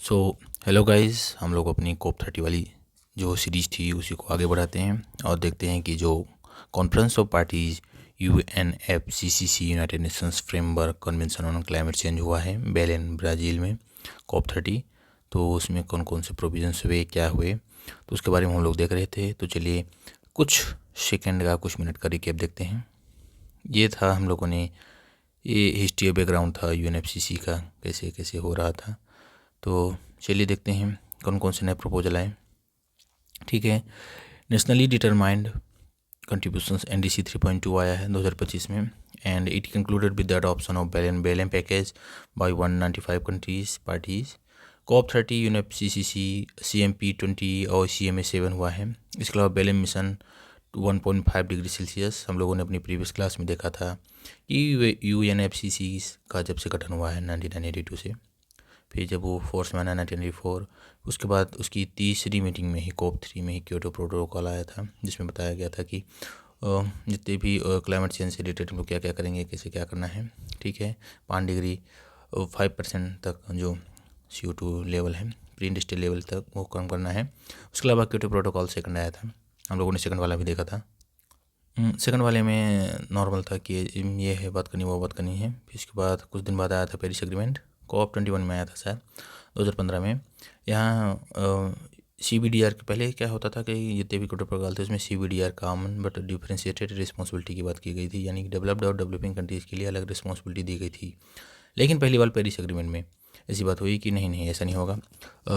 So hello guys, हम लोग अपनी कोप 30 वाली जो सीरीज़ थी उसी को आगे बढ़ाते हैं और देखते हैं कि जो conference of parties UNFCCC United Nations framework convention on climate change हुआ है बेलेन ब्राज़ील में कोप 30। तो उसमें कौन कौन से प्रोविजंस हुए, क्या हुए, तो उसके बारे में हम लोग देख रहे थे। तो चलिए कुछ सेकेंड का, कुछ मिनट का रिकैप देखते हैं। ये था हम लोगों ने, ये हिस्ट्री बैकग्राउंड था UNFCCC का, कैसे कैसे हो रहा था। तो चलिए देखते हैं कौन कौन से नए प्रपोजल आए। ठीक है, नेशनली डिटरमाइंड कंट्रीब्यूशंस NDC 3.2 आया है 2025 में, and it concluded with the adoption of Belem package by 195 countries parties. COP 30 UNFCCC CMP20 और CMA 7 हुआ है। इसके अलावा बेलेन मिशन 1.5 डिग्री सेल्सियस हम लोगों ने अपनी प्रीवियस क्लास में देखा था कि UNFCCC का जब से गठन हुआ है 1982 से, फिर जब वो फोर्स में आना 1994, उसके बाद उसकी तीसरी मीटिंग में ही कोप 3 में ही क्योटो प्रोटोकॉल आया था, जिसमें बताया गया था कि जितने भी क्लाइमेट चेंज से रिलेटेड हम लोग क्या क्या करेंगे, कैसे क्या करना है। ठीक है, 5 डिग्री 5% तक जो CO2 लेवल है प्री इंडस्ट्रियल लेवल तक वो कम करना है। उसके अलावा क्योटो प्रोटोकॉल सेकंड आया था, हम लोगों ने सेकंड वाला भी देखा था। सेकंड वाले में नॉर्मल था कि ये है बात करनी, वो बात करनी है। फिर इसके बाद कुछ दिन बाद आया था पेरिस एग्रीमेंट, कोप 21 में आया था शायद 2015 में। यहाँ CBDR के पहले क्या होता था कि जितने भी प्रोटोकॉल थे उसमें CBDR common but differentiated responsibility की बात की गई थी, यानी कि डेवलप्ड और डेवलपिंग कंट्रीज़ के लिए अलग रिस्पॉन्सिबिलिटी दी गई थी। लेकिन पहली बार पेरिस एग्रीमेंट में ऐसी बात हुई कि नहीं नहीं ऐसा नहीं होगा,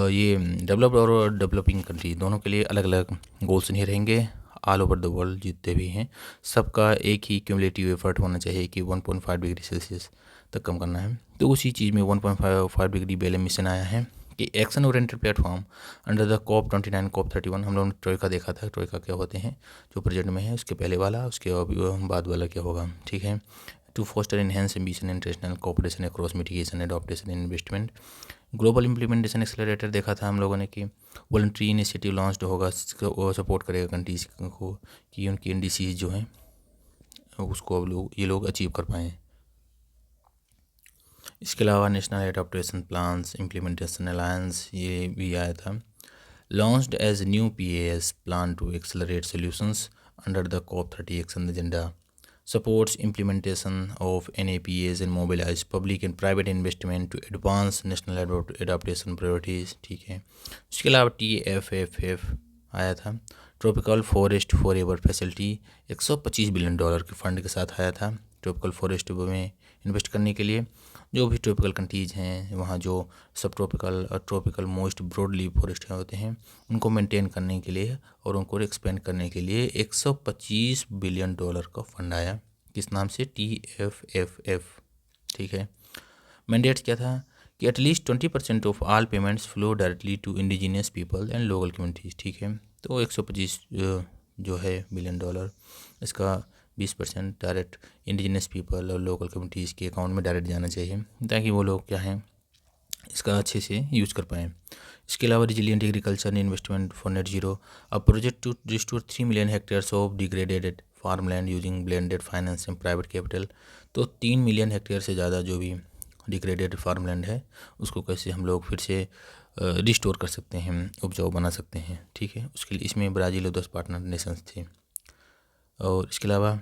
ये डेवलप्ड और डेवलपिंग कंट्री दोनों के लिए अलग अलग गोल्स नहीं रहेंगे। ऑल ओवर द वर्ल्ड जितने भी हैं सबका एक ही क्यूमुलेटिव एफर्ट होना चाहिए कि 1.5 डिग्री सेल्सियस तक कम करना है। तो उसी चीज़ में 1.5 डिग्री बेलेन मिशन आया है कि action oriented platform under the COP 29 COP 31। हम लोगों ने ट्रोइका देखा था, ट्रोइका क्या होते हैं जो प्रेजेंट में है, उसके पहले वाला, उसके बाद वाला क्या होगा। ठीक है, to foster enhance ambition international cooperation across mitigation adaptation investment. Global implementation accelerator देखा था हम लोगों ने कि वॉलंटरी इनिशिएटिव लॉन्च होगा, वो सपोर्ट करेगा कंट्रीज को कि उनकी NDC जो हैं उसको अब ये लोग अचीव कर पाएँ। इसके अलावा national adaptation plans implementation alliance ये भी आया था, launched as new PAS plan to accelerate solutions under the COP 30 action agenda, supports implementation of NAPAs and mobilize public and private investment to advance national adaptation priorities। ठीक है, उसके अलावा TFFF आया था, tropical forest forever facility, $125 billion के fund के साथ आया था ट्रॉपिकल फॉरेस्ट में इन्वेस्ट करने के लिए। जो भी ट्रॉपिकल कंट्रीज़ हैं वहाँ जो सब ट्रॉपिकल और ट्रॉपिकल मोस्ट ब्रॉडली फॉरेस्ट होते हैं उनको मेंटेन करने के लिए और उनको एक्सपेंड करने के लिए $125 बिलियन का फंड आया, किस नाम से, TFFF। ठीक है, मैंडेट्स क्या था कि at least 20% of all payments flow directly to indigenous people and local communities. ठीक है, तो 125 जो है बिलियन डॉलर, इसका 20% डायरेक्ट इंडिजिनस पीपल और लोकल कम्युनिटीज़ के अकाउंट में डायरेक्ट जाना चाहिए ताकि वो लोग क्या हैं इसका अच्छे से यूज़ कर पाएँ। इसके अलावा resilient agriculture investment for net zero, a project to restore 3 million hectares of degraded farm land using blended finance and private capital. तो 3 मिलियन हेक्टेयर से ज़्यादा जो भी डिग्रेडेड फार्म लैंड है उसको कैसे हम लोग फिर से रिस्टोर कर सकते हैं, उपजाऊ बना सकते हैं। ठीक है, उसके लिए इसमें ब्राज़ील और 10 पार्टनर नेशंस थे। और इसके अलावा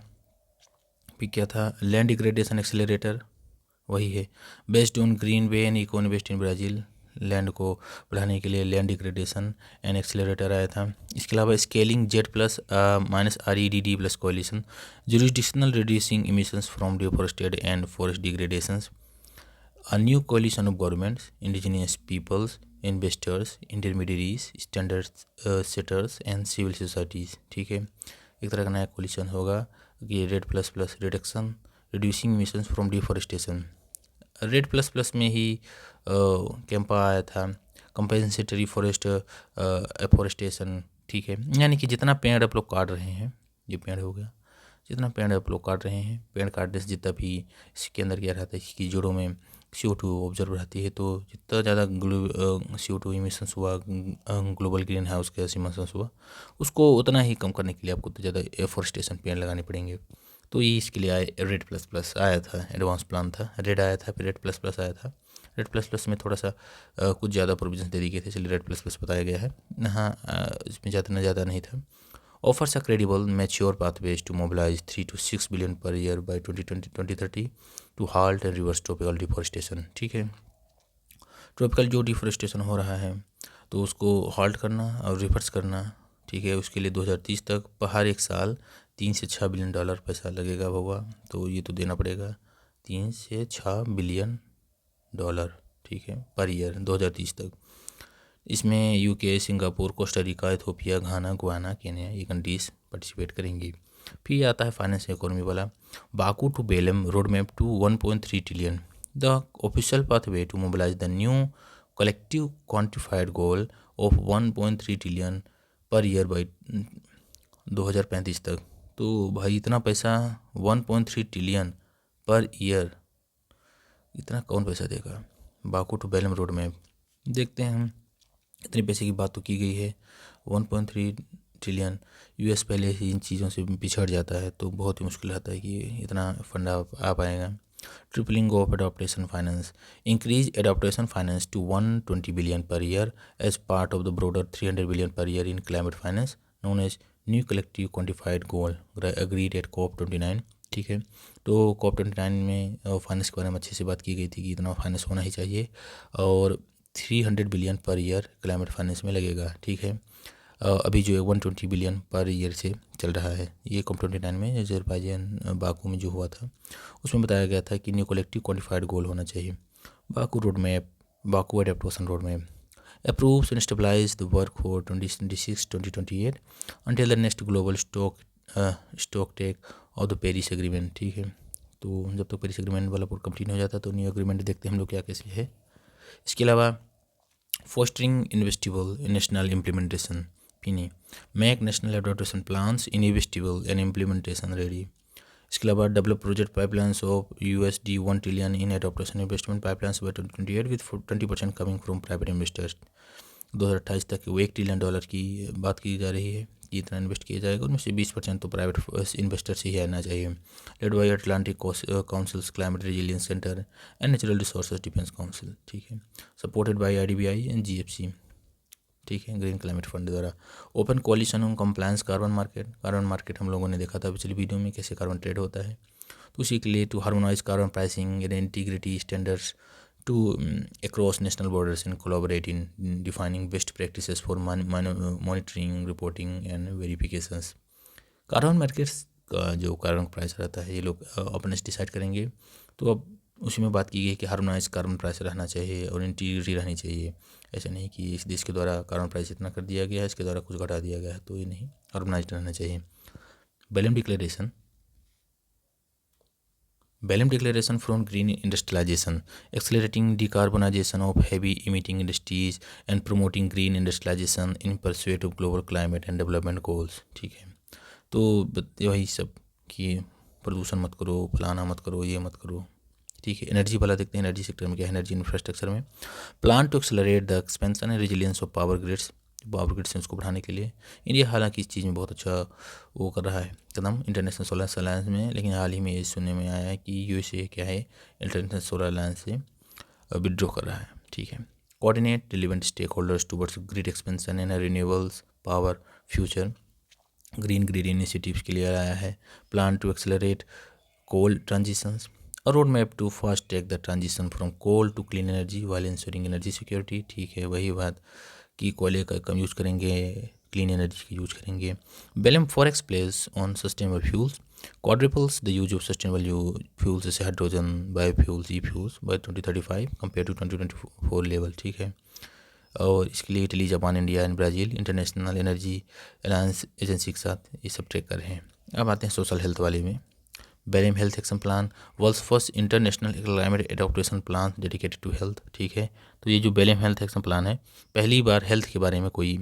भी क्या था, लैंड डिग्रेडेशन एक्सेलरेटर वही है, based on green way and eco invest in Brazil. Land को बढ़ाने के लिए लैंड डिग्रेडेशन एंड एक्सेलरेटर आया था। इसके अलावा स्केलिंग Z+-REDD+ कोalition, jurisdictional reducing emissions from deforested and forest degradations, a new coalition of governments, indigenous peoples, investors, intermediaries, standard setters and civil societies। ठीक है, एक तरह का नया कोलिशन होगा कि REDD++ reduction reducing emissions from deforestation. REDD++ में ही कैंपा आया था, कंपेंसेटरी फॉरेस्ट एफॉरेस्टेशन। ठीक है, यानी कि जितना पेड़ आप लोग काट रहे हैं, ये पेड़ हो गया, जितना पेड़ आप लोग काट रहे हैं, पेड़ काटने से जितना भी इसके अंदर क्या रहता है, इसकी जड़ों में CO2 ऑब्जर्व रहती है, तो जितना ज़्यादा CO2 इमिशंस हुआ, global green house gas emissions हुआ, उसको उतना ही कम करने के लिए आपको तो ज़्यादा एफॉरेस्टेशन पेड़ लगाने पड़ेंगे। तो ये इसके लिए REDD++ आया था, एडवांस प्लान था, रेड आया था फिर REDD++ आया था। रेड प्लस प्लस में थोड़ा सा कुछ ज़्यादा प्रोविजन दे दिए गए थे, इसलिए रेड प्लस प्लस बताया गया है। यहाँ इसमें ज़्यादा नहीं था। Offers a credible mature pathways to mobilise 3 to 6 billion per year by 2030 to halt and reverse tropical deforestation. ठीक है, ट्रॉपिकल जो डिफॉरेस्टेशन हो रहा है तो उसको हॉल्ट करना और रिवर्स करना। ठीक है, उसके लिए 2030 तक हर एक साल 3 से 6 बिलियन डॉलर पैसा लगेगा होगा, तो ये तो देना पड़ेगा 3 से 6 बिलियन डॉलर। ठीक है, पर ईयर 2030 तक। इसमें UK, Singapore, Costa Rica, Ethiopia, Ghana, Guyana, Kenya ये कंट्रीज पार्टिसिपेट करेंगी। फिर आता है फाइनेंस इकोनॉमी वाला, Baku to Belem road map to 1.3 trillion, the official pathway to mobilize the new collective quantified goal of 1.3 trillion per year by 2035 तक। तो भाई इतना पैसा 1.3 ट्रिलियन पर ईयर, इतना कौन पैसा देगा? Baku to Belem road map देखते हैं हम। इतने पैसे की बात तो की गई है, 1.3 ट्रिलियन। यूएस पहले ही इन चीज़ों से पिछड़ जाता है, तो बहुत ही मुश्किल आता है कि इतना फंड आ पाएगा। Tripling of adaptation finance, increase adaptation finance to 120 billion per year as part of the broader 300 billion per year in climate finance known as new collective quantified goal agreed at COP29। ठीक है, तो COP29 में finance के बारे में अच्छे से बात की गई थी कि इतना फाइनेंस होना ही चाहिए, और 300 billion per year climate finance में लगेगा। ठीक है, अभी जो है 120 बिलियन पर ईयर से चल रहा है। ये COP29 में अज़रबैजान बाकू में जो हुआ था उसमें बताया गया था कि न्यू कलेक्टिव क्वान्टिफाइड गोल होना चाहिए। Baku road map, Baku adaptation road map approves and stabilize the work for 2026-2028 until the next global stock take of the Paris agreement. ठीक है, तो जब तक पेरिस एग्रीमेंट वाला पूरा कंप्लीट हो जाता है तो न्यू एग्रीमेंट देखते हैं हम लोग क्या कैसे है। इसके अलावा फोस्टरिंग इन्वेस्टिबल नेशनल इम्प्लीमेंटेशन, पीनी make national adaptation plans investible and implementation ready. इसके अलावा develop project pipelines of $1 trillion in adaptation investment pipelines by 2028 with 20% coming from private investors. 2028 तक वो $1 ट्रिलियन की बात की जा रही है कि इतना इन्वेस्ट किया जाएगा, उनमें से 20% तो प्राइवेट इन्वेस्टर से ही आना चाहिए। Led by Atlantic council's climate resilience centre and natural resources defence council. ठीक है, supported by IDBI and GFC। ठीक है, ग्रीन क्लाइमेट फंड द्वारा open coalition on compliance carbon market हम लोगों ने देखा था पिछली वीडियो में कैसे कार्बन ट्रेड होता है। तो उसी के लिए to harmonise carbon pricing and integrity standards to across national borders and collaborate in defining best practices for monitoring, reporting and verifications। Carbon markets का जो कार्बन प्राइस रहता है ये लोग अपने से डिसाइड करेंगे। तो अब उसी में बात की गई कि हार्मोनाइज कार्बन प्राइस रहना चाहिए और इंटीग्रिटी रहनी चाहिए। ऐसा नहीं कि इस देश के द्वारा कार्बन प्राइस इतना कर दिया गया है, इसके द्वारा कुछ घटा दिया गया है, तो ये नहीं, हार्मोनाइज रहना चाहिए। Belum declaration, Belém Declaration from Green Industrialization, accelerating decarbonization of heavy emitting industries and promoting green industrialization in pursuit of global climate and development goals। ठीक है, तो वही सब कि प्रदूषण मत करो, फलाना मत करो, ये मत करो। ठीक है, एनर्जी वाला देखते हैं एनर्जी सेक्टर में क्या है। एनर्जी इंफ्रास्ट्रक्चर में plan to accelerate the expansion and resilience of power grids उसको बढ़ाने के लिए इंडिया हालांकि इस चीज़ में बहुत अच्छा वो कर रहा है कदम इंटरनेशनल सोलर अलायंस में, लेकिन हाल ही में ये सुनने में आया है कि USA क्या है इंटरनेशनल सोलर अलायंस से विड्रॉ कर रहा है। ठीक है, coordinate relevant stakeholders towards grid expansion and renewables power future, green grid initiatives के लिए आया है। Plan to accelerate coal transitions, a road map to fast track the transition from coal to clean energy while ensuring energy security. ठीक है, वही बात कि कोयले का कम यूज़ करेंगे, क्लीन एनर्जी का यूज करेंगे। Belum forex place on sustainable fuels, quadruples the use of sustainable fuels जैसे hydrogen, biofuels, e fuels by 2035 compare to 2024 level. ठीक है, और इसके लिए Italy, Japan, India and Brazil international energy alliance agency के साथ ये सब ट्रैक कर रहे हैं। अब आते हैं सोशल हेल्थ वाले में। Belem health action plan, world's first international climate adaptation plan dedicated to health. ठीक है, तो ये जो बेलम हेल्थ एक्शन प्लान है, पहली बार हेल्थ के बारे में कोई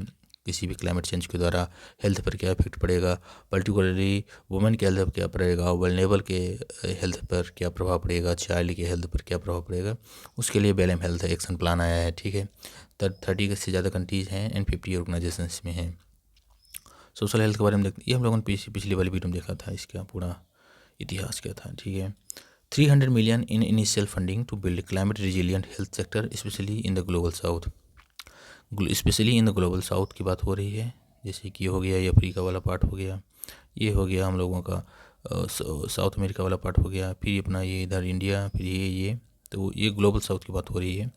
किसी भी क्लाइमेट चेंज के द्वारा हेल्थ पर क्या इफेक्ट पड़ेगा, पर्टिकुलरली वुमेन के हेल्थ पर क्या पड़ेगा, वल्नरेबल के हेल्थ पर क्या प्रभाव पड़ेगा, चाइल्ड के हेल्थ पर क्या प्रभाव पड़ेगा, उसके लिए बेलम हेल्थ एक्शन प्लान आया है। ठीक है, 30 से ज़्यादा कंट्रीज़ हैं एंड 50 ऑर्गेनाइजेशन में हैं। सोशल हेल्थ के बारे में देखते, ये हम लोगों ने पिछली वाली वीडियो में देखा था, इसका पूरा इतिहास क्या था। ठीक है, 300 million in initial funding to build climate resilient health sector, especially in the global south. Specially in the global south की बात हो रही है, जैसे कि हो गया ये अफ्रीका वाला पार्ट हो गया, ये हो गया हम लोगों का साउथ अमेरिका वाला पार्ट हो गया, फिर अपना ये इधर इंडिया, फिर ये तो ये ग्लोबल साउथ की बात हो रही है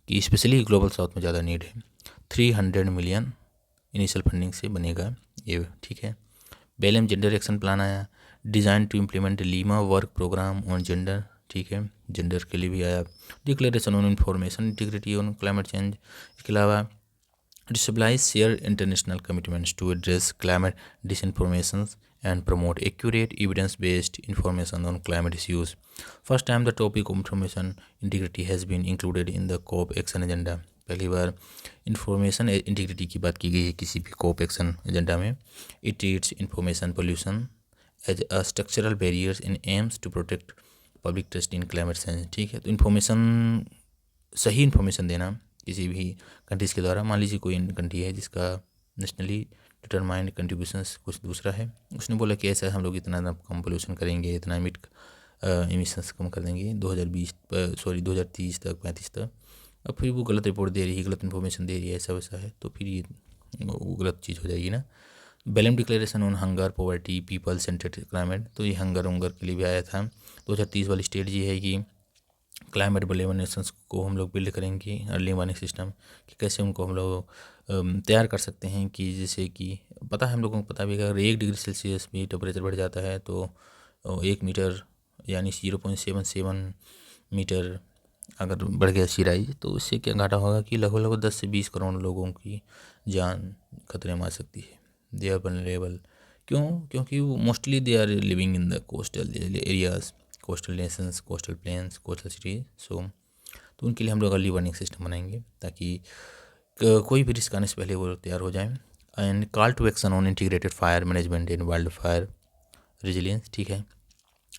कि स्पेशली ग्लोबल साउथ में ज़्यादा नीड है। 300 मिलियन इनिशियल फंडिंग से बनेगा ये, ठीक है। बेलम जेंडर एक्शन प्लान आया, design to implement Lima work programme on gender, ठीक है, जेंडर के लिए भी आया। Declaration on information integrity on climate change, इसके अलावा displays share international commitments to address climate disinformation and promote accurate evidence based information on climate issues. First time the topic of information integrity has been included in the COP action agenda. पहली बार information integrity की बात की गई है किसी भी COP action agenda में। It treats information pollution as a structural barriers in aims to protect public trust in climate science, ठीक है। तो इन्फॉर्मेशन, सही इन्फॉर्मेशन देना किसी भी कंट्रीज़ के द्वारा। मान लीजिए कोई कंट्री है जिसका नेशनली डिटरमाइंड कंट्रीब्यूशंस कुछ दूसरा है, उसने बोला कि ऐसा हम लोग इतना कम पोल्यूशन करेंगे, इतना एमिशंस कम कर देंगे 2030 तक 35 तक। अब फिर वो गलत रिपोर्ट दे रही है, गलत इन्फॉर्मेशन दे रही है, ऐसा वैसा है, तो फिर ये वो गलत चीज़ हो जाएगी ना। Belem declaration on hunger poverty people centred climate, तो ये हंगर के लिए भी आया था। 2030 वाली स्ट्रेटजी है कि क्लाइमेट रिलेवेंट नेशंस को हम लोग बिल्ड करेंगे अर्ली वार्निंग सिस्टम, कि कैसे उनको हम लोग तैयार कर सकते हैं कि जैसे कि पता है, हम लोगों को पता भी, अगर 1 डिग्री सेल्सियस भी टेम्परेचर बढ़ जाता है तो 1 मीटर यानी 0.77 मीटर अगर बढ़ गया सी राइज, तो उससे क्या घाटा होगा कि लगभग 10 से 20 करोड़ लोगों की जान खतरे में आ सकती है। दे आर वल्नरेबल, क्योंकि वो mostly they are living in the coastal areas, coastal nations, coastal plains, coastal cities. तो उनके लिए हम लोग अर्ली वार्निंग सिस्टम बनाएंगे ताकि कोई भी रिस्क आने से पहले वो तैयार हो जाए। And call to action on integrated fire management in wildfire resilience, ठीक है।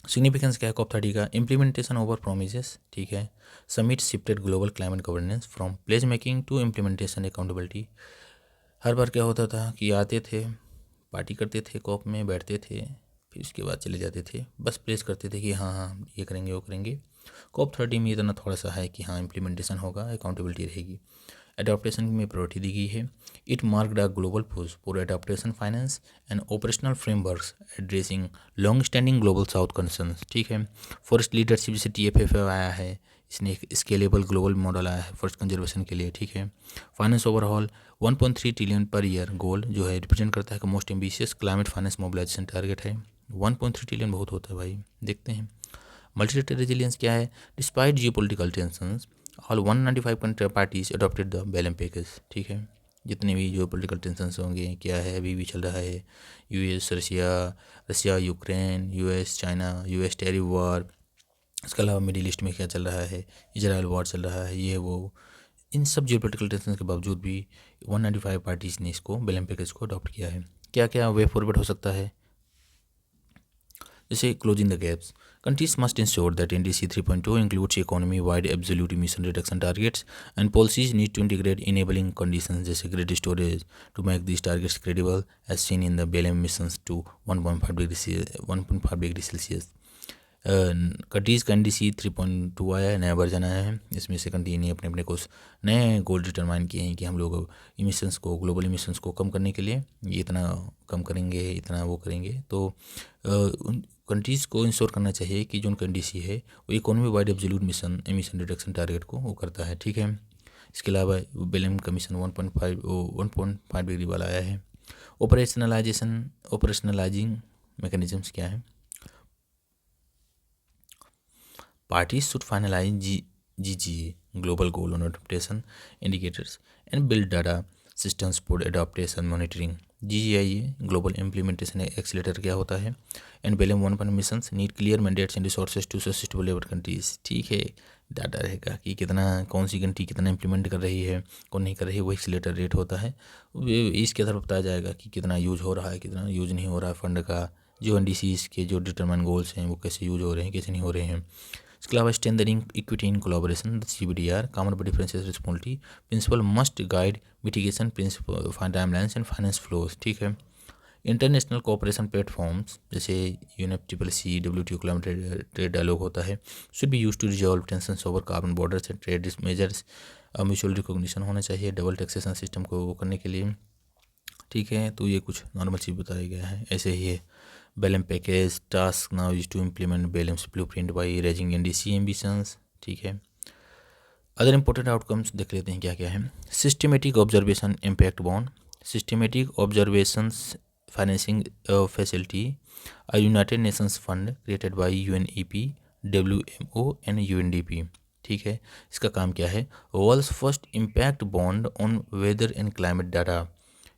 सिग्निफिकेंस क्या है COP 30 का? इम्प्लीमेंटेशन ओवर प्रोमिसेस, ठीक है। Summit shifted global climate governance from pledge making to implementation accountability. हर बार क्या होता था कि आते थे, पार्टी करते थे, COP में बैठते थे, फिर उसके बाद चले जाते थे, बस प्लेस करते थे कि हाँ ये करेंगे वो करेंगे। COP 30 में इतना थोड़ा सा है कि हाँ इम्प्लीमेंटेशन होगा, अकाउंटेबिलिटी रहेगी। एडाप्टेशन में प्रायोरिटी दी गई है। It marked a global push for adaptation finance and operational frameworks addressing long standing global south concerns, ठीक है। फॉरेस्ट लीडरशिप जैसे TFF आया है, इसने एक स्केलेबल ग्लोबल मॉडल आया है फॉरेस्ट कंजर्वेशन के लिए, ठीक है। Finance overall 1.3 trillion per year goal जो है रिप्रेजेंट करता है कि most ambitious climate finance mobilisation target है। 1.3 ट्रिलियन बहुत होता है भाई, देखते हैं। मल्टीलेटरल रेजिलियंस क्या है? Despite geopolitical tensions all 195 country parties adopted the Belem package, ठीक है। जितने भी जो पॉलिटिकल टेंशंस होंगे, क्या है अभी भी चल रहा है, US Russia Ukraine, US China, US tariff war, इसके अलावा मिडिल ईस्ट में क्या चल रहा है, इजराइल वॉर चल रहा है, ये वो, इन सब जियोपॉलिटिकल टेंशन के बावजूद भी 195 पार्टीज ने इसको बेलम पैकेज को अडॉप्ट किया है। क्या क्या वे फॉरवर्ड हो सकता है? जैसे closing the gaps, countries must ensure that NDC 3.2 includes economy-wide absolute emission reduction targets and policies need to integrate enabling conditions जैसे grid storage to make these targets credible as seen in the BLM emissions to 1.5 degree Celsius। Countries का NDC 3.2 आया है, नया version आया है। इसमें से country ने अपने कुछ नए गोल डिटरमाइन किए हैं कि हम लोग इमिशंस को, ग्लोबल इमिशंस को कम करने के लिए ये इतना कम करेंगे, इतना वो करेंगे। तो कंट्रीज़ को इंश्योर करना चाहिए कि जो उनका NDC है वो economy wide absolute emission reduction target को वो करता है, ठीक है। इसके अलावा बेलम कमीशन 1.5 डिग्री वाला आया है। ऑपरेशनलाइजिंग मैकेनिज्म्स क्या है? Parties should finalize GGA global goal on adaptation indicators and build data systems for adaptation monitoring। GGIA global implementation accelerator क्या होता है? And BLM 1.1 missions need clear mandates and resources to sustainable developed countries, ठीक है। Data रहेगा कि कितना, कौन सी country कितना इम्प्लीमेंट कर रही है, कौन नहीं कर रही है, वो एक्सीलेटर रेट होता है। इसके आधार पर बताया जाएगा कि कितना यूज हो रहा है, कितना यूज नहीं हो रहा है फंड का। जो NDCs के जो डिटरमाइन गोल्स हैं वो कैसे यूज हो रहे हैं, कैसे नहीं हो रहे हैं। इसके अलावा strengthening equity in collaboration, CBDR common but differential responsibility principle must guide mitigation principle timelines and finance flows, ठीक है। इंटरनेशनल कोऑपरेशन प्लेटफॉर्म्स जैसे UNFCCC, WTO climate trade dialogue होता है, should be use to resolve tensions over carbon borders and trade measures. Mutual recognition होना चाहिए double taxation system को वो करने के लिए। ठीक है, तो ये कुछ नॉर्मल चीज़ बताया गया है। ऐसे ही है Belem package task now is to implement Belem's blueprint by raising NDC ambitions. ठीक है, अदर इंपॉर्टेंट आउटकम्स देख लेते हैं क्या क्या है। Systematic observation impact bond, systematic observations financing facility, a united nations fund created by UNEP, WMO and UNDP। ठीक है, इसका काम क्या है, world's first impact bond on weather and climate data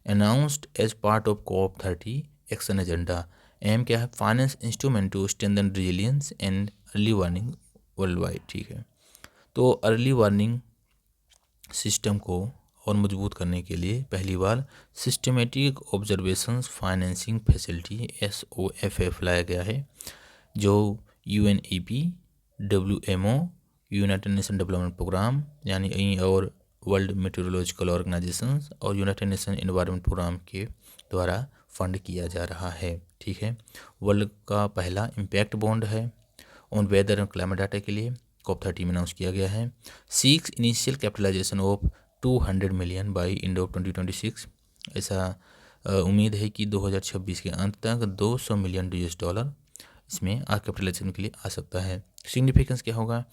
announced as part of COP30 action agenda. Aim क्या है, finance instrument to strengthen resilience and early warning worldwide. ठीक है, तो अर्ली वार्निंग सिस्टम को और मजबूत करने के लिए पहली बार systematic observations financing facility SOFF लाया गया है, जो UNEP, WMO, United Nation development programme यानी और वर्ल्ड मेट्रोलॉजिकल ऑर्गेनाइजेशन और यूनाइटेड नेशन एनवायरनमेंट प्रोग्राम के द्वारा फंड किया जा रहा है। ठीक है, वर्ल्ड का पहला इम्पैक्ट बॉन्ड है on weather and climate data के लिए, COP30 में अनाउंस किया गया है। Seeks initial capitalisation of 200 million by end of 2026। ऐसा उम्मीद है कि 2026 के अंत तक 200 मिलियन $, इसमें कैपिटलाइजेशन के लिए आ सकता है। सिग्निफिकेंस क्या होगा,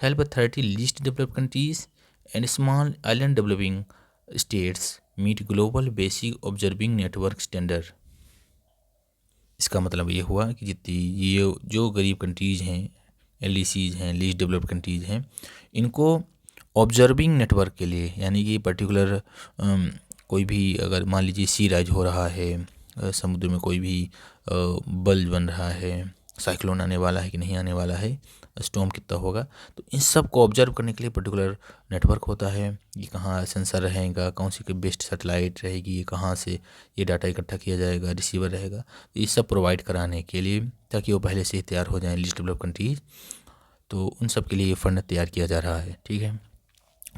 help 30 least developed countries and small island developing states meet global basic observing network standard. इसका मतलब ये हुआ कि जितनी ये जो गरीब कंट्रीज़ हैं, LDCs हैं, लीस्ट डेवलप्ड कंट्रीज़ हैं, इनको ऑब्जर्विंग नेटवर्क के लिए, यानी कि पर्टिकुलर कोई भी अगर मान लीजिए सी राइज हो रहा है, समुद्र में कोई भी बल्ज बन रहा है, साइक्लोन आने वाला है कि नहीं आने वाला है, स्टॉर्म कितना होगा, तो इन सब को ऑब्जर्व करने के लिए पर्टिकुलर नेटवर्क होता है कि कहाँ सेंसर रहेगा, कौन सी की बेस्ट सैटेलाइट रहेगी, कहाँ से ये डाटा इकट्ठा किया जाएगा, रिसीवर रहेगा, तो ये सब प्रोवाइड कराने के लिए, ताकि वो पहले से ही तैयार हो जाएं लीस्ट डेवलप कंट्रीज, तो उन सब के लिए ये फंड तैयार किया जा रहा है। ठीक है,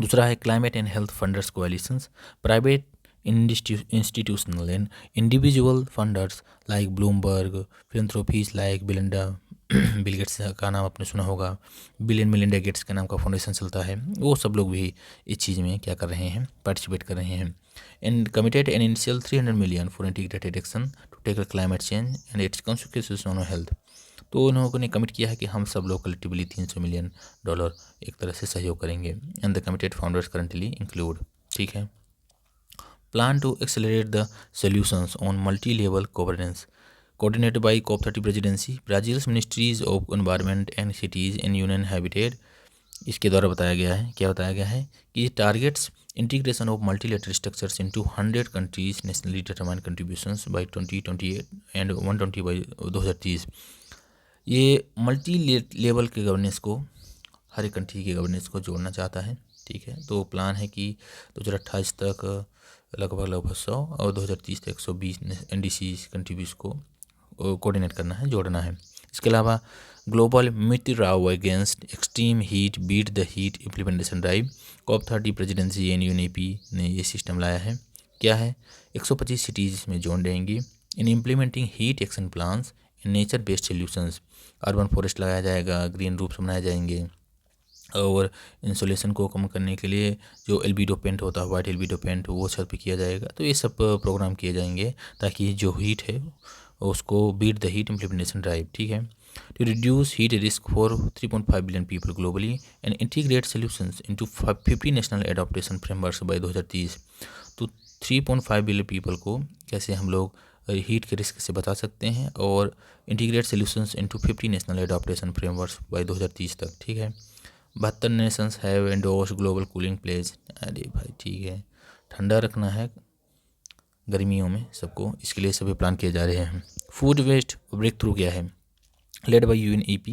दूसरा है climate and health funders coalitions, private institutional and individual funders like Bloomberg, philanthropies like Bill Gates का नाम आपने सुना होगा, बिल एंड मेलिंडा गेट्स के नाम का फाउंडेशन चलता है, वो सब लोग भी इस चीज़ में क्या कर रहे हैं, पार्टिसिपेट कर रहे हैं। And committed an initial 300 million for integrated action to tackle climate change and its consequences on health. तो उन लोगों ने कमिट किया है कि हम सब लोग कलेक्टिवली $300 मिलियन एक तरह से सहयोग करेंगे। And the committed founders currently include, ठीक है, plan to accelerate the solutions on multi-level governance, coordinated by COP30 presidency, Brazil's ministries of environment and cities and union habitat। इसके द्वारा बताया गया है, क्या बताया गया है कि targets integration of multilateral structures into 100 countries nationally determined contributions by 2028 and 120 by 2030। ये मल्टी लेवल के गवर्नेंस को, हर एक कंट्री के गवर्नेंस को जोड़ना चाहता है। ठीक है, तो प्लान है कि 2028 तक लगभग 100 और 2030 तक 120 NDC कंट्रीब्यूस को कोऑर्डिनेट करना है, जोड़ना है। इसके अलावा global Mutirao against extreme heat beat the heat implementation drive, COP30 presidency and UNEP ने ये सिस्टम लाया है। क्या है, 125 सिटीज़ इसमें जोड़ देंगी in implementing heat action plans in nature based solutions. Urban forest लगाया जाएगा, ग्रीन रूप्स बनाए जाएंगे, और इंसोलेशन को कम करने के लिए जो एल्बिडो पेंट होता है, वाइट एल्बिडो पेंट, वो छत पे किया जाएगा। तो ये सब प्रोग्राम किए जाएंगे ताकि जो हीट है उसको beat the heat implementation drive. ठीक है, to reduce heat risk for 3.5 billion people globally and integrate solutions into 50 national adaptation frameworks by 2030। तो 3.5 बिलियन पीपल को कैसे हम लोग हीट के रिस्क से बचा सकते हैं, और integrate solutions into 50 national adaptation frameworks by 2030 तक। ठीक है, 72 nations have endorse global cooling pledge. अरे भाई ठीक है, ठंडा रखना है गर्मियों में सबको, इसके लिए सभी प्लान किए जा रहे हैं। फूड वेस्ट ब्रेक थ्रू क्या है, led by UNEP,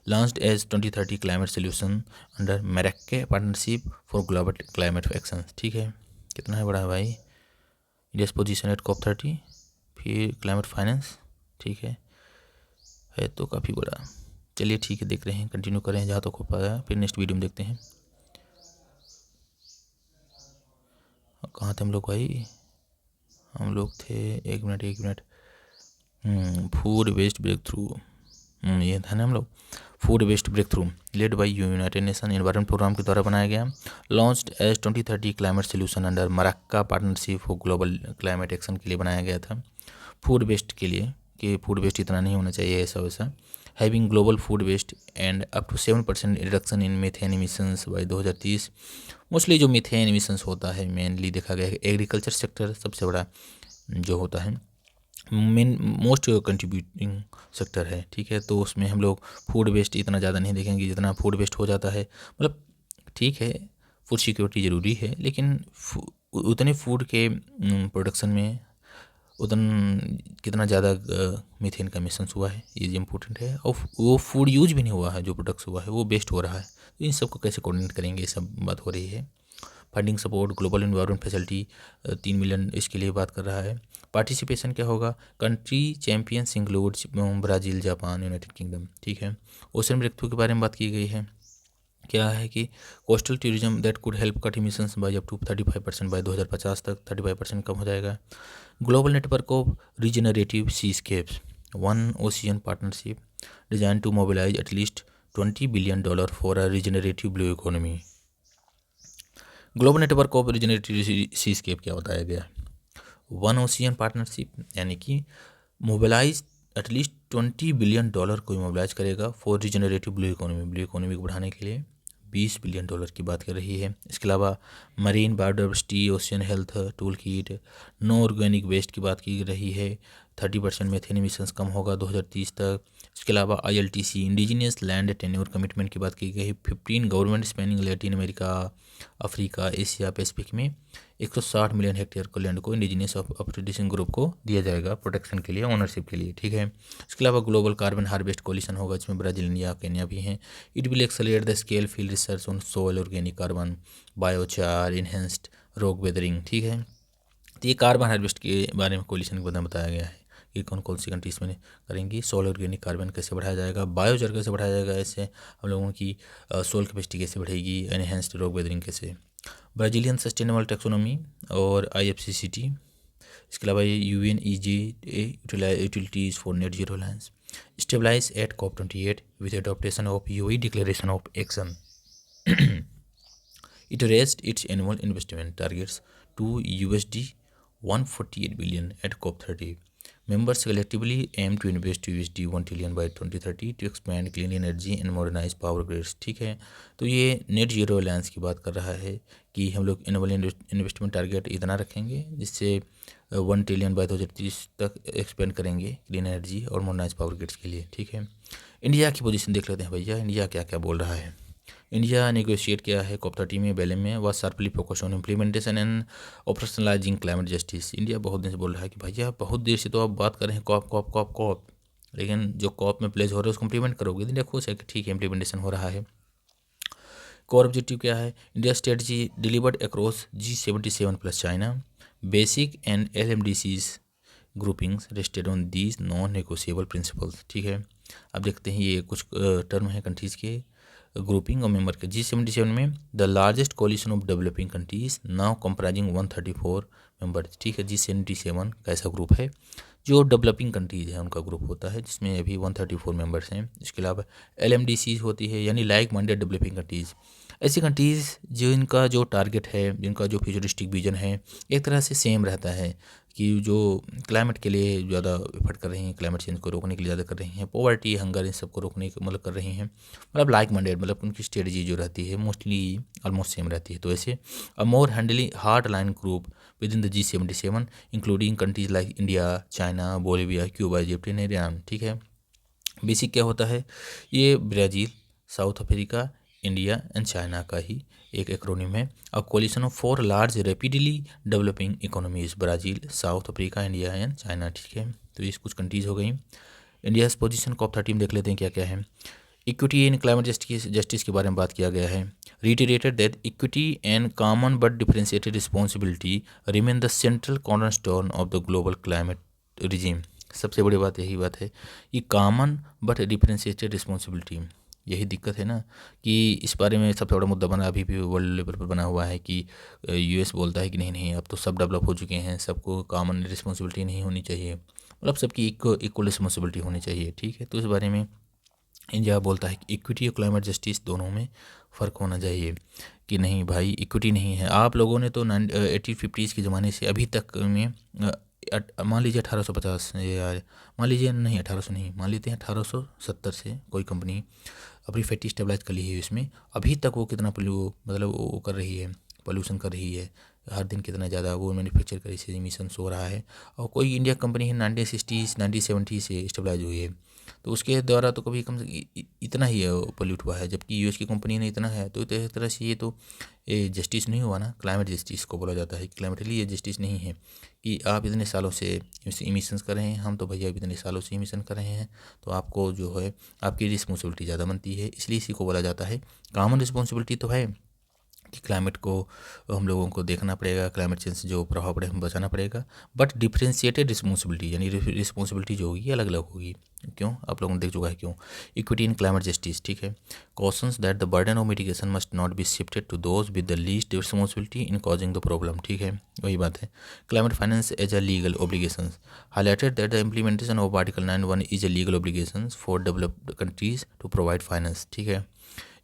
launched as 2030 climate solution under Marrakech partnership for global climate action. ठीक है, कितना है बड़ा है भाई, इंडियाज पोजीशन एट COP30, फिर क्लाइमेट फाइनेंस। ठीक है तो काफ़ी बड़ा। चलिए ठीक है, देख रहे हैं, कंटिन्यू करें जहाँ तक हो पाया, फिर नेक्स्ट वीडियो में देखते हैं। कहाँ थे हम लोग भाई, हम लोग थे, एक minute food waste breakthrough, ये था ना हम लोग, food waste breakthrough led by United Nation environment programme के द्वारा बनाया गया, launched as 2030 climate solution under Marrakech partnership for global climate action के लिए बनाया गया था। फूड वेस्ट के लिए कि फूड वेस्ट इतना नहीं होना चाहिए ऐसा वैसा, having global food waste and up to 7% reduction in methane emissions by 2030। Mostly जो मीथेन इमिशंस होता है मेनली देखा गया है एग्रीकल्चर सेक्टर सबसे बड़ा जो होता है, मेन मोस्ट कंट्रीब्यूटिंग सेक्टर है, ठीक है। तो उसमें हम लोग फूड वेस्ट इतना ज़्यादा नहीं देखेंगे जितना फूड वेस्ट हो जाता है, मतलब ठीक है फूड सिक्योरिटी ज़रूरी है, लेकिन उतने फूड के प्रोडक्शन में उतन कितना ज़्यादा मीथेन का मिशंस हुआ है ये इम्पोर्टेंट है, और वो फूड यूज भी नहीं हुआ है, जो प्रोडक्ट्स हुआ है वो वेस्ट हो रहा है, तो इन सबको कैसे कोऑर्डिनेट करेंगे, ये सब बात हो रही है। Funding support global environment facility 3 million इसके लिए बात कर रहा है। पार्टिसिपेशन क्या होगा, country champions includes Brazil Japan United kingdom, ठीक है। ओशन ब्रेक थ्रू के बारे में बात की गई है, क्या है कि coastal tourism that could help cut emissions by up to 35% by 2050 तक 35% कम हो जाएगा। Global network of regenerative seascapes, one ocean partnership design to mobilize at least $20 billion for a regenerative blue economy. Global network of regenerative seascape क्या बताया गया है, one ocean partnership यानी कि मोबिलाइज एटलीस्ट $20 बिलियन को मोबिलाइज करेगा फॉर रिजेनरेटिव ब्लू इकोनॉमी को बढ़ाने के लिए, $20 बिलियन की बात कर रही है। इसके अलावा marine biodiversity ocean health toolkit, no organic waste की बात की रही है, 30% मेथेन इमिशंस कम होगा 2030 तक। इसके अलावा ILTC indigenous land tenure commitment की बात की गई, 15 government spanning Latin America Africa Asia Pacific में 160 मिलियन हेक्टेयर को लैंड को इंडिजिनियस ऑपरेटिंग ग्रुप को दिया जाएगा प्रोटेक्शन के लिए, ओनरशिप के लिए, ठीक है। इसके अलावा ग्लोबल कार्बन हार्वेस्ट कोलिशन होगा जिसमें ब्राज़ील इंडिया केन्या भी हैं। It will accelerate the scale field research on soil organic carbon biochar enhanced rock weathering, ठीक है। तो ये कार्बन हार्वेस्ट के बारे में कोलिशन के बारे में बताया गया है कि कौन कौन सी कंट्रीज में करेंगी, सोल ऑर्गेनिक कार्बन कैसे बढ़ाया जाएगा, बायोचार कैसे बढ़ाया जाएगा, ऐसे हम लोगों की सोल कैपेसिटी कैसे बढ़ेगी, एनहेंस्ड रॉक वेदरिंग कैसे, ब्राज़ीलियन सस्टेनेबल टेक्सोनॉमी और IFCCT। इसके अलावा UNEGA utilities for net zero lines stabilize at COP28 with adoption of UE declaration of action. It raised its annual investment targets to $148 billion at COP30. Members collectively aim to invest $1 trillion by 2030 to expand clean energy and modernize power grids, ठीक है। तो ये net zero alliance की बात कर रहा है कि हम लोग एनुअल इन्वेस्टमेंट टारगेट इतना रखेंगे जिससे 1 ट्रिलियन बाय 2030 तक एक्सपेंड करेंगे क्लीन एनर्जी और मॉडर्नाइज पावर ग्रिड्स के लिए, ठीक है। इंडिया की पोजीशन देख लेते हैं भैया, इंडिया क्या क्या बोल रहा है। इंडिया नेगोशिएट किया है COP30 में बेलेम में, वह sharply focus on implementation and operationalizing climate justice. India बहुत दिन से बोल रहा है कि भैया बहुत देर से तो आप बात कर रहे हैं कॉप कॉप कॉप कॉप, लेकिन जो कॉप में प्लेज हो रहा है उसको इम्प्लीमेंट करोगे। इंडिया खुश है कि ठीक है इम्प्लीमेंटेशन हो रहा है। कोर ऑब्जेक्टिव क्या है, India strategy delivered across G77 plus China, basic and LMDCs groupings rested on these non negotiable principles, ठीक है। अब देखते हैं ये कुछ टर्म है कंट्रीज़ के ग्रुपिंग और मेंबर के। G77 में the largest collision of developing countries now comprising 134 members, ठीक है। G77 कैसा ग्रुप है, जो डेवलपिंग कंट्रीज है उनका ग्रुप होता है जिसमें अभी 134 मेंबर्स हैं। इसके अलावा LMDC होती है यानी लाइक माइंडेड डेवलपिंग कंट्रीज़, ऐसी कंट्रीज़ जिनका जो टारगेट है, जिनका जो फ्यूचरिस्टिक विजन है एक तरह से सेम रहता है कि जो क्लाइमेट के लिए ज़्यादा एफर्ट कर रही हैं, क्लाइमेट चेंज को रोकने के लिए ज़्यादा कर रही हैं, पॉवर्टी हंगर इन सबको रोकने के मतलब कर रही हैं, मतलब लाइक माइंडेड, मतलब उनकी स्ट्रेटजी जो रहती है मोस्टली ऑलमोस्ट सेम रहती है। तो ऐसे अ मोर हैंडली hard line group within the G77 including countries like India, China, Bolivia, Cuba, Egypt and Iran, ठीक है। बेसिक क्या होता है, ये Brazil, South Africa, India and China का ही एक एक्रोनिम है। A coalition of 4 large rapidly developing economies, Brazil, South Africa, India and China, ठीक है। तो ये कुछ कंट्रीज़ हो गई। इंडिया पोजीशन COP30 में देख लेते हैं क्या क्या है। इक्विटी इन क्लाइमेट जस्टिस के बारे में बात किया गया है। Reiterated that equity and common but differentiated responsibility remain the central cornerstone of the global climate regime. सबसे बड़ी बात यही बात है, ये कॉमन बट डिफरेंशिएटेड रिस्पॉन्सिबिलिटी, यही दिक्कत है ना कि इस बारे में सबसे बड़ा मुद्दा बना अभी भी वर्ल्ड लेवल पर बना हुआ है कि US बोलता है कि नहीं नहीं अब तो सब डेवलप हो चुके हैं, सबको कॉमन रिस्पॉन्सिबिलिटी नहीं होनी चाहिए। मतलब सबकी इक्वल रिस्पॉन्सिबिलिटी होनी चाहिए, ठीक है। तो इस बारे में इंडिया बोलता है कि इक्विटी और क्लाइमेट जस्टिस दोनों में फ़र्क होना चाहिए, कि नहीं भाई इक्विटी नहीं है। आप लोगों ने तो 1850s के ज़माने से अभी तक में मान लीजिए 1850 या मान लीजिए नहीं 1800 नहीं, मान लेते हैं 1870 से कोई कंपनी अपनी फैक्ट्री स्टेबलाइज कर ली है, इसमें अभी तक वो कितना मतलब वो कर रही है, पोल्यूशन कर रही है, हर दिन कितना ज़्यादा वो मैन्युफैक्चर कर से इमिशंस हो रहा है। और कोई इंडिया कंपनी है 1960s 1970 से स्टेबलाइज हुई है, तो उसके द्वारा तो कभी कम से इतना ही पोल्यूट हुआ है, जबकि यूएस की कंपनी ने इतना है। तो एक तरह से ये तो जस्टिस नहीं हुआ ना, क्लाइमेट जस्टिस को बोला जाता है। क्लाइमेटली ये जस्टिस नहीं है कि आप इतने सालों से इमिशंस कर रहे हैं, हम तो भैया इतने सालों से इमिशन कर रहे हैं, तो आपको जो है आपकी रिस्पॉन्सिबिलिटी ज़्यादा बनती है, इसलिए इसी को बोला जाता है। कॉमन रिस्पॉन्सिबिलिटी तो है कि क्लाइमेट को हम लोगों को देखना पड़ेगा, क्लाइमेट चेंज से जो प्रभाव पड़े हमें बचाना पड़ेगा, बट डिफ्रेंशिएटेड रिस्पॉन्सिबिलिटी यानी रिस्पॉन्सिबिलिटी जो होगी अलग अलग होगी। क्यों? आप लोगों ने देख चुका है क्यों। इक्विटी इन क्लाइमेट जस्टिस, ठीक है, cautions that the burden of mitigation must not be shifted to those with the least responsibility in causing the problem, ठीक है, वही बात है। Climate finance as a legal obligations highlighted that the implementation of article 9(1) is a legal obligation for developed countries to provide finance, ठीक है,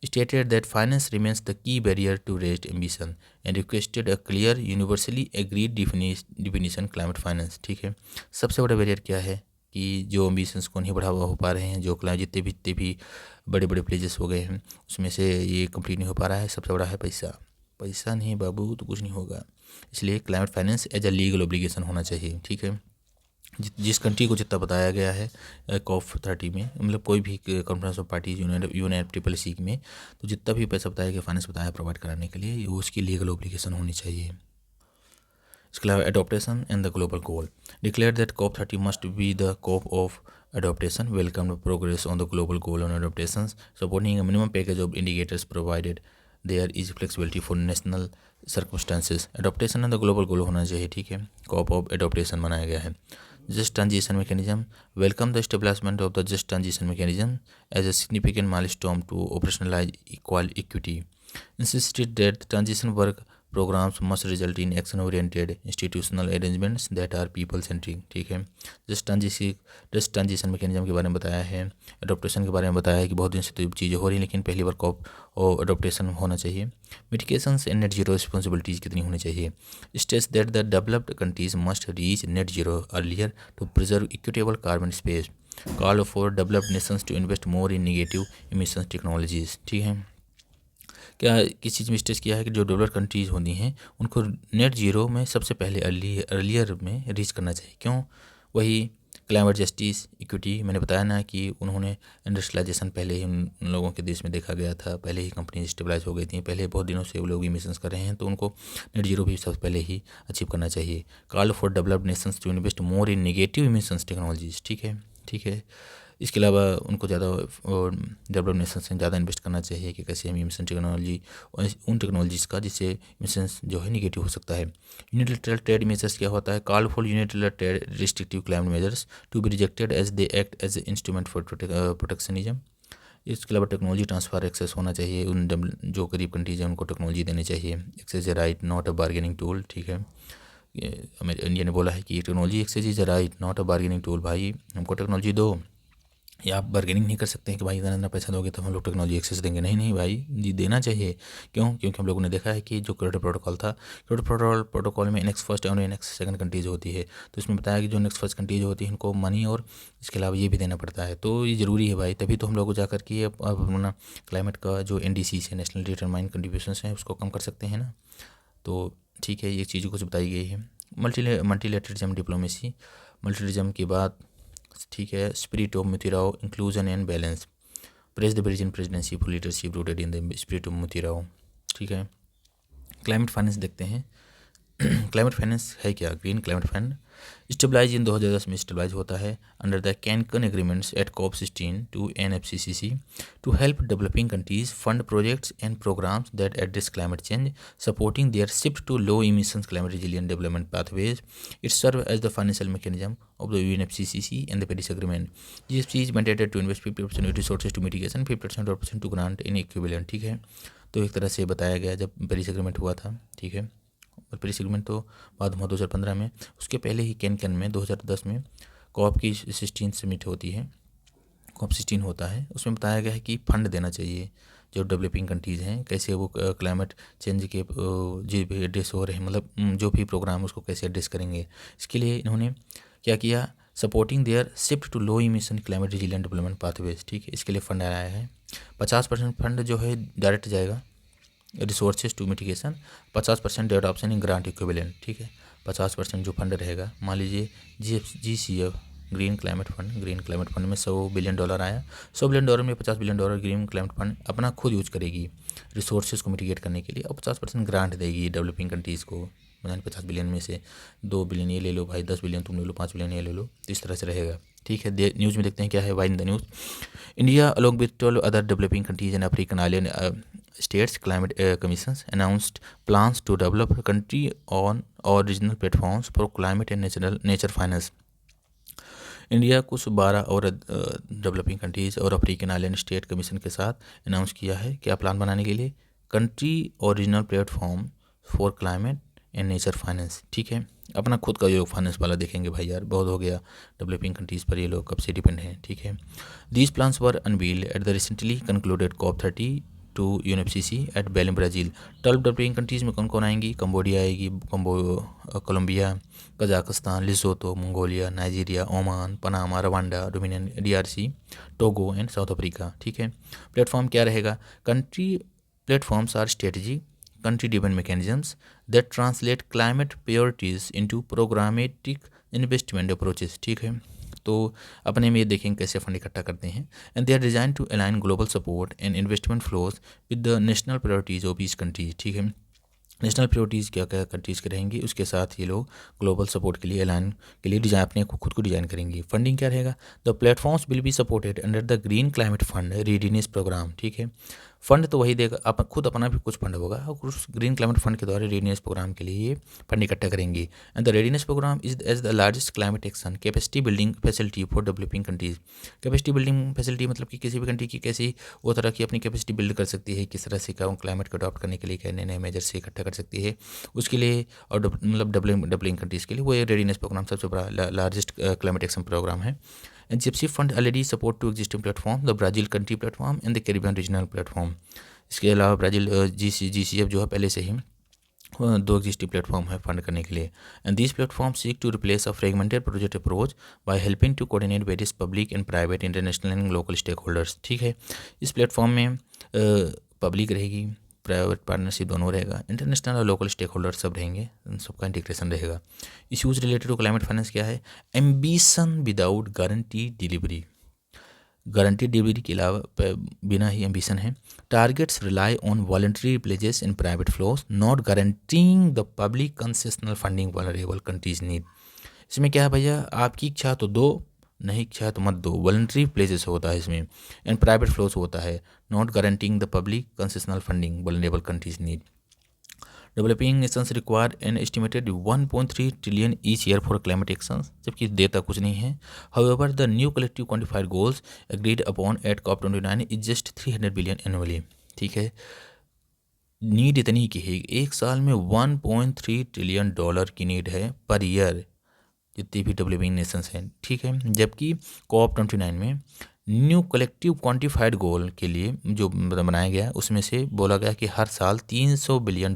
stated that finance remains the key barrier to raised ambition and requested a clear universally agreed definition climate finance, ठीक है। सबसे बड़ा barrier क्या है कि जो एम्बिशंस को नहीं बढ़ावा हो पा रहे हैं, जो जितने भी बड़े बड़े प्लेजेस हो गए हैं उसमें से ये कंप्लीट नहीं हो पा रहा है, सबसे बड़ा है पैसा। पैसा नहीं बाबू तो कुछ नहीं होगा, इसलिए climate finance as a legal obligation होना चाहिए, ठीक है। जिस कंट्री को जितना बताया गया है COP30 में, मतलब कोई भी कॉन्फ्रेंस ऑफ पार्टीज UNFCCC में, तो जितना भी पैसा बताया गया, फाइनेंस बताया प्रोवाइड कराने के लिए, वो उसकी लीगल ओब्लिगेशन होनी चाहिए। इसके अलावा adoption and the global goal declare that COP30 must be the COP of adoption, welcome progress on the global goal on adaptations, supporting a minimum package of indicators provided there is flexibility for national circumstances। adaptation and the global goal होना चाहिए, ठीक है। COP of adaptation बनाया गया है। just transition mechanism welcome the establishment of the just transition mechanism as a significant milestone to operationalize equal equity, insisted that the transition work programs must result in action oriented institutional arrangements that are people centric, ठीक है। Just transition mechanism के बारे में बताया है, adoption के बारे में बताया है कि बहुत दिन से तो चीज़ें हो रही हैं, लेकिन पहली बार कॉप और अडोप्टेशन होना चाहिए। Mitigations and net zero responsibilities कितनी होनी चाहिए। States that the developed countries must reach net zero earlier to preserve equitable carbon space, call for developed nations to invest more in negative emission technologies, ठीक है। क्या किस चीज़ में stress किया है कि जो डेवलप्ड कंट्रीज़ होती हैं उनको नेट जीरो में सबसे पहले अर्लियर में रीच करना चाहिए। क्यों? वही क्लाइमेट जस्टिस इक्विटी, मैंने बताया ना कि उन्होंने इंडस्ट्रियलाइजेशन पहले ही उन लोगों के देश में देखा गया था, पहले ही कंपनी स्टेबलाइज हो गई थी, पहले बहुत दिनों से वो लोग इमिशंस कर रहे हैं, तो उनको नेट जीरो भी सबसे पहले ही अचीव करना चाहिए। Call for developed nations to invest more in negative emissions technologies, ठीक है, ठीक है। इसके अलावा उनको ज़्यादा डेवलप नेशन से ज़्यादा इन्वेस्ट करना चाहिए कि कैसे हम इमिशन टेक्नोलॉजी उन टेक्नोलॉजीज़ का जिससे इमिशंस जो है निगेटिव हो सकता है। यूनिलैटरल ट्रेड मेजर्स क्या होता है। Call for unilateral trade restrictive climate measures to be rejected as they act as a instrument for protectionism. इसके अलावा टेक्नोलॉजी ट्रांसफर एक्सेस होना चाहिए, उन जो गरीब कंट्रीज हैं उनको टेक्नोलॉजी देनी चाहिए। Access a right not a bargaining tool, ठीक है। इंडिया ने बोला है कि technology access is a right not a bargaining tool, भाई हमको टेक्नोलॉजी दो, या आप बार्गेनिंग नहीं कर सकते हैं कि भाई इतना इतना पैसा दोगे तो हम लोग टेक्नोलॉजी एक्सेस देंगे, नहीं नहीं भाई जी देना चाहिए। क्यों? क्योंकि हम लोगों ने देखा है कि जो क्योटो प्रोटोकॉल था, क्योटो प्रोटोकॉल में नेक्स्ट फर्स्ट और नेक्स्ट सेकंड कंट्रीज होती है, तो इसमें बताया कि जो नेक्स्ट फर्स्ट कंट्रीज होती है इनको मनी और इसके अलावा ये भी देना पड़ता है, तो ये ज़रूरी है भाई, तभी तो हम लोग जा कर के अपना क्लाइमेट का जो NDC है नेशनल डिटरमाइंड कंट्रीब्यूशन है उसको कम कर सकते हैं ना। तो ठीक है, ये चीज़ों कुछ बताई गई है। मल्टीलेटरिज्म डिप्लोमेसी, मल्टीलिज्म के बाद ठीक है, spirit of Mutirao inclusion and balance, press the bridge in presidency for leadership rooted in the spirit of Mutirao, ठीक है। क्लाइमेट फाइनेंस देखते हैं। क्लाइमेट फाइनेंस है क्या। Green climate fund stabilize in 2010 में स्टेबलाइज होता है under the Cancun agreements at COP16 to NFCCC to help developing countries fund projects and programs that address climate change supporting their shift to low emissions climate resilient development pathways. It serve as the financial mechanism of the UNFCCC and the Paris Agreement. GSP is mandated to invest 50% of resources to mitigation, 50% to grant in equivalent, ठीक है। तो एक तरह से बताया गया जब Paris agreement हुआ था, ठीक है। और पेरिस एग्रीमेंट तो बाद हुआ 2015 में, उसके पहले ही कैन में 2010 में कॉप की 16 समिट होती है, कॉप 16 होता है। उसमें बताया गया है कि फंड देना चाहिए जो डेवलपिंग कंट्रीज़ हैं, कैसे वो क्लाइमेट चेंज के जो भी एड्रेस हो रहे हैं, मतलब जो भी प्रोग्राम उसको कैसे एड्रेस करेंगे। इसके लिए इन्होंने क्या किया, supporting their shift to low emission climate resilient development pathways, ठीक है। इसके लिए फंड आया है। 50% फंड जो है डायरेक्ट जाएगा resources to mitigation, 50% debt option in grant equivalent, ठीक है। 50% जो फंड रहेगा, मान लीजिए GCF ग्रीन क्लाइमेट फंड में $100 बिलियन आया, $100 बिलियन में $50 बिलियन ग्रीन क्लाइमेट फंड अपना खुद यूज करेगी रिसोर्सेज को मिटिगेट करने के लिए, और 50% ग्रांट देगी डेवलपिंग कंट्रीज़ को। मतलब 50 बिलियन में से 2 बिलियन ये ले लो भाई, 10 बिलियन तुम ले लो, 5 बिलियन ये ले लो, तो इस तरह से रहेगा, ठीक है। न्यूज़ में देखते हैं क्या है, why in the news. India along with 12 other developing countries and African island states climate commissions announced plans to develop country on or regional platforms for climate and nature finance। India कुछ 12 और developing countries और African island state commission के साथ announce किया है क्या plan बनाने के लिए, कंट्री और regional platform for climate and nature finance, ठीक है। अपना खुद का योग फाइनेंस वाला देखेंगे भाई, यार बहुत हो गया डेवलपिंग कंट्रीज़ पर ये लोग कब से डिपेंड हैं, ठीक है। These plans were unveiled at the recently concluded COP30 to UNFCCC at Belem Brazil. 12 developing countries में कौन कौन आएंगी, कंबोडिया आएगी, Colombia, Kazakhstan, Lesotho, Mongolia, Nigeria, Oman, Panama, Rwanda, Dominion DRC, Togo and South Africa, ठीक है। Platform क्या रहेगा, country platforms are strategy country driven mechanisms that translate climate priorities into programmatic investment approaches, ठीक है। तो अपने में ये देखेंगे कैसे फंड इकट्ठा करते हैं, and they are design to align global support and investment flows with the national priorities of each country, ठीक है। नेशनल प्रायोरिटीज़ क्या क्या कंट्रीज़ के रहेंगी, उसके साथ ये लोग ग्लोबल सपोर्ट के लिए अलाइन के लिए डिजाइन अपने खुद को डिजाइन करेंगी। फंडिंग क्या रहेगा, the platforms will be supported under the green climate fund readiness program, ठीक है। फंड तो वही देगा, आप खुद अपना भी कुछ फंड होगा और उस ग्रीन क्लाइमेट फंड के द्वारा रेडीनेस प्रोग्राम के लिए ये फंड इकट्ठा करेंगी। And the readiness program is as the largest climate action capacity building facility for developing countries. Capacity building facility मतलब कि किसी भी कंट्री की कैसी वो तरह की अपनी कैपेसिटी बिल्ड कर सकती है, किस तरह से क्या क्लाइमेट को अडॉप्ट करने के लिए क्या नए नए मेजर्स से इकट्ठा कर सकती है, उसके लिए। और मतलब डेवलपिंग कंट्रीज़ के लिए वो रेडीनेस प्रोग्राम सबसे बड़ा लार्जेस्ट क्लाइमेट एक्शन प्रोग्राम है। And GFC fund already support to existing platform, the Brazil country platform and the Caribbean regional platform. इसके अलावा ब्राज़ील GCF जो है पहले से ही 2 एग्जिस्टिंग प्लेटफॉर्म है फंड करने के लिए। And this platform seek to replace a fragmented project approach by helping to coordinate various public and private international and local stakeholders, ठीक है। इस प्लेटफॉर्म में पब्लिक रहेगी, प्राइवेट पार्टनरशिप दोनों रहेगा, इंटरनेशनल और लोकल स्टेक होल्डर सब रहेंगे, इन सबका इंटीग्रेशन रहेगा। Issues related to climate finance क्या है, ambition without guarantee delivery, guarantee delivery के अलावा बिना ही एम्बिशन है। Targets rely on voluntary pledges in private flows not guaranteeing the public concessional funding vulnerable countries need. इसमें क्या है भैया, आपकी इच्छा तो दो, नहीं इच्छा तो मत दो, वॉलंटरी प्लेजेस होता है इसमें, एंड प्राइवेट फ्लोज होता है, not guaranteeing the public concessional funding vulnerable countries need. Developing nations require an estimated 1.3 trillion each year for climate actions, जबकि देता कुछ नहीं है। However the new collective quantified goals agreed upon at COP29 is just 300 billion annually, ठीक है। Need इतनी की है, एक साल में $1.3 ट्रिलियन की नीड है पर ईयर, जितनी भी डेवलपिंग नेशंस हैं, ठीक है। जबकि COP29 में न्यू कलेक्टिव क्वांटिफाइड गोल के लिए जो बनाया गया उसमें से बोला गया कि हर साल $300 बिलियन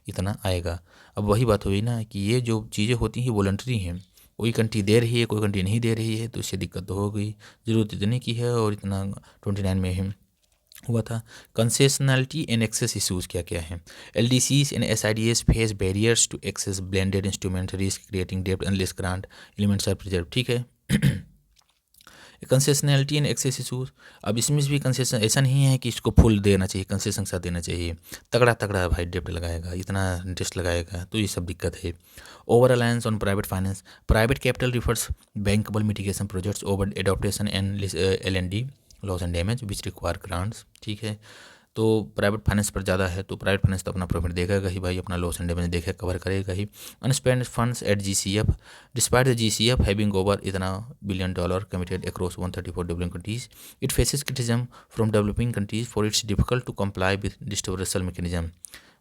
इतना आएगा। अब वही बात हुई ना कि ये जो चीज़ें होती हैं वॉलंटरी हैं, कोई कंट्री दे रही है कोई कंट्री नहीं दे रही है, तो इससे दिक्कत तो हो गई। ज़रूरत इतने की है और इतना 29 में है हुआ था। कंसेशनलिटी एंड एक्सेस इशूज़ क्या क्या हैं, LDCs and SIDS face barriers to access blended instrument risk creating डेब्ट unless grant elements are preserve, ठीक है। कंसेशनलिटी एंड एक्सेस इशूज़, अब इसमें भी कंसेशन ऐसा नहीं है कि इसको फुल देना चाहिए, कंसेशन के साथ देना चाहिए, तगड़ा तगड़ा भाई डेप्ट लगाएगा, इतना इंटरेस्ट लगाएगा, तो ये सब दिक्कत है। Over alliance on private finance, private capital refers bankable mitigation projects over adaptation and LND loss and damage which require grants, ठीक है। तो प्राइवेट फाइनेंस पर ज़्यादा है, तो प्राइवेट फाइनेंस तो अपना प्रॉफिट देगा ही भाई, अपना लॉस एंड डैमेज देखेगा, कवर करेगा ही। Unspent funds at GCF despite the GCF having over इतना $1 billion committed across 134 developing countries, it faces criticism from developing countries for its difficult to comply with distribution mechanism.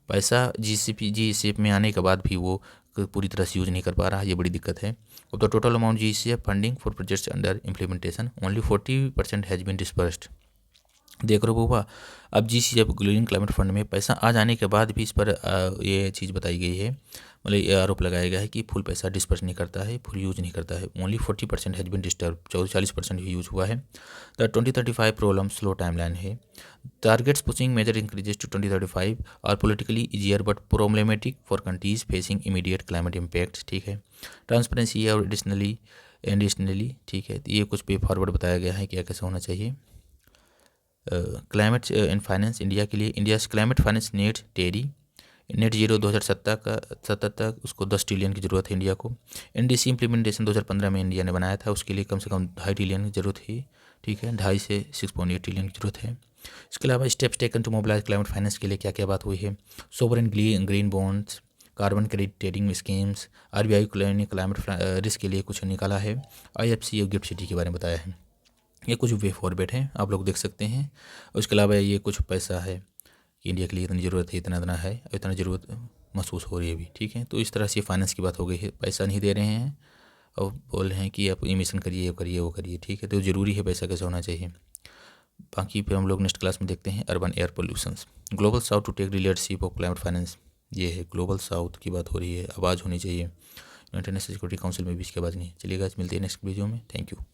पैसा GCF में आने के बाद भी वो पूरी तरह से यूज़ नहीं कर पा रहा है, ये बड़ी दिक्कत है। अब the total amount GCF funding for projects under implementation only 40% has been dispersed. देख रहे हो बाबा, अब GCF ग्रीन क्लाइमेट फंड में पैसा आ जाने के बाद भी इस पर ये चीज़ बताई गई है, मतलब ये आरोप लगाया गया है कि फुल पैसा डिस्पर्स नहीं करता है, फुल यूज नहीं करता है। ओनली 40% हैज़ बीन डिस्टर्ब, 40% ही यूज हुआ है। द 2035 प्रॉब्लम स्लो टाइमलाइन है। Targets pushing major increases to 2035 are politically easier but problematic for countries facing immediate climate impact. ठीक है, ट्रांसपेरेंसी और एडिशनली ठीक है, तो ये कुछ पे फॉरवर्ड बताया गया है क्या कैसे होना चाहिए। क्लाइमेट एंड फाइनेंस इंडिया के लिए, India climate finance net zero 2070 तक उसको 10 ट्रिलियन की ज़रूरत है इंडिया को। NDC इम्प्लीमेंटेशन 2015 में इंडिया ने बनाया था, उसके लिए कम से कम 2.5 ट्रिलियन की ज़रूरत है। ठीक है, 2.5 से 6.8 ट्रिलियन की ज़रूरत है। इसके अलावा steps taken to mobilize climate finance के लिए क्या क्या बात हुई है। Sovereign green bonds, carbon credit trading schemes, RBI ने क्लाइमेट रिस्क के लिए कुछ निकाला है। IFC और गिफ्ट सिटी के बारे में बताया है। ये कुछ वे फॉरवर्ड हैं, आप लोग देख सकते हैं। उसके अलावा ये कुछ पैसा है कि इंडिया के लिए इतनी ज़रूरत है, इतना है, इतना ज़रूरत महसूस हो रही है अभी। ठीक है, तो इस तरह से फाइनेंस की बात हो गई है, पैसा नहीं दे रहे हैं और बोल रहे हैं कि आप इमिशन करिए, ये करिए, वो करिए। ठीक है, तो ज़रूरी है, पैसा कैसे होना चाहिए। बाकी फिर हम लोग नेक्स्ट क्लास में देखते हैं urban air pollutions, global south to take leadership of climate finance. ये है ग्लोबल साउथ की बात हो रही है, आवाज़ होनी चाहिए। यूनाइटेड नेशन सिक्योरिटी काउंसिल में भी इसकी आवाज़ नहीं है। चलिए गाइस, मिलते हैं नेक्स्ट वीडियो में। Thank you.